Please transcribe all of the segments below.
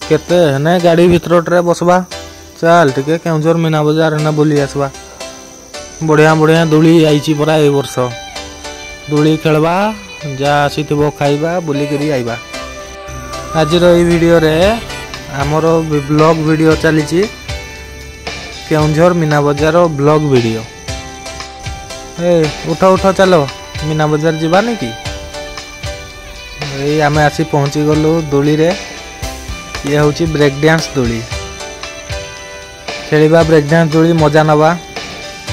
केते ने गाड़ी भितर बसबा चल टिके केउझर मीना बजार ना बुली आसबा। बढ़िया बढ़िया दोली आई परा ए वर्ष दोली खेलबा जा आसीथिबो खाइबा बुली करी आइबा। आज वीडियो रे आमर ब्लॉग वीडियो चली केउझर मीना बजार ब्लॉग वीडियो। ए उठ उठ चलो मीना बजार जीवानी कि आमे आसी पहुँची गलु दोली रे। ये हूँ ब्रेक डांस दोली खेलिबा ब्रेक डांस दोली मजा नवा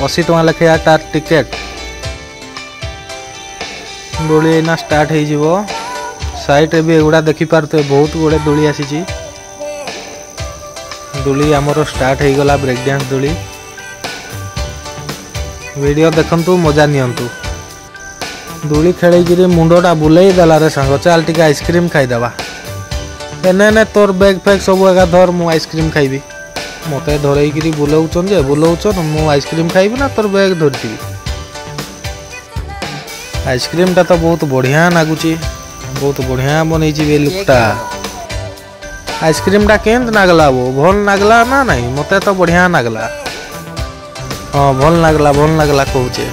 80 टका लेखा तार टिकेट दोली ना स्टार्ट हो जिवो। साइड रे भी एगुड़ा देखि पारते बहुत गुड़े दोली आसी दोली आमर स्टार्ट हो गला ब्रेक डांस दोली। वीडियो देखंतु मजा नियंतु। दोली खेल मुंडटा बुलाई देला रे सांग चल टिके आइसक्रीम खाईदेवा। एने तोर बैग फैग सब एका धर मु आइसक्रीम खाइबी। मते धरईकरी बुलाउछन जे बुलाउछन मु आइसक्रीम खाइबी ना तोर बैग धरती। आइसक्रीम टा तो बहुत बढ़िया नागुची बहुत बढ़िया बनईची बे लुकटा। आइसक्रीम टा केंत नागला वो भल नागला ना नहीं मते तो बढ़िया नागला। हाँ भल नागला कहूचे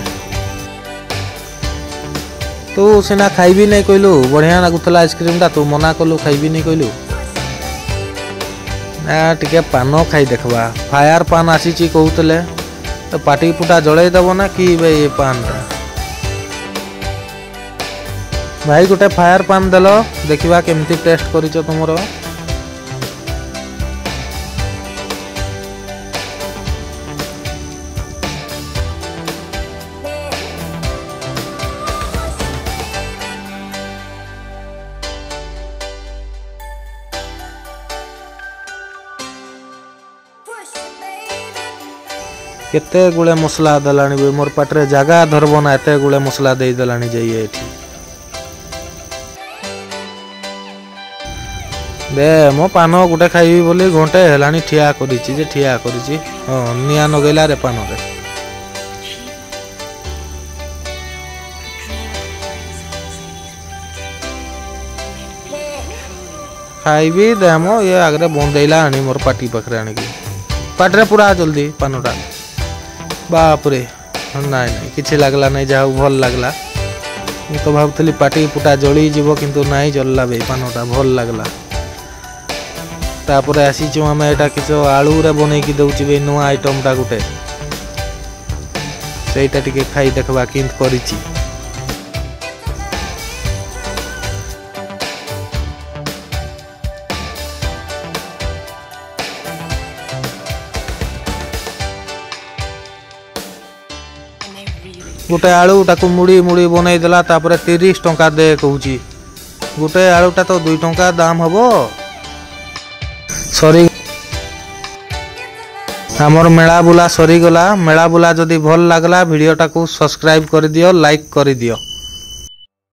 तू सीना खाइबी नहीं कहलु बढ़िया नागुला आइसक्रीम टा तू मना कलु खाइबी नहीं कहलु। टिके पान खाई देखबा फायर पान आसी कहते तो पाटी पुटा जड़े दब ना कि भाई पान टा भाई गोटे फायर पान देल देखा केमती टेस्ट कर तुमर। केते गुळे मसला दलानी मोर पाटरे जगह धरबो ना एते गुळे मसला दे दलानी जाइए एठी। बे मो पान गुटे खाइबी बोली घंटे हेलानी ठिया करिछि जे ठिया करिछि। हां निया नगैला रे पान रे खाइबी देमो ये आगरे बंदैला आनी मोर पाटी पखरे आनी की पाटरे पूरा जल्दी पानटा बाप रे नहीं किसी लगला नहीं जा भल लगला। मैं तो भावली पाटी पुटा जली जीव किंतु नहीं जल्ला बे पानटा भल लगला। तापर आसीचु आम एटा किस आलू रे बनै की दउची बे नुआ आइटम टा गुटे सेटा टिके खाई देखबा किंत करिछि। गोटे आलू टाकू मुड़ी मुड़ी बनई देला तापर 30 टंका दे कहूची। गोटे आलूटा तो 2 टंका दाम हबो। सरी हमर मेला बुला सरी गला। मेला बुला जदि भल लागला वीडियो टाकू सब्सक्राइब कर दियो लाइक कर दियो।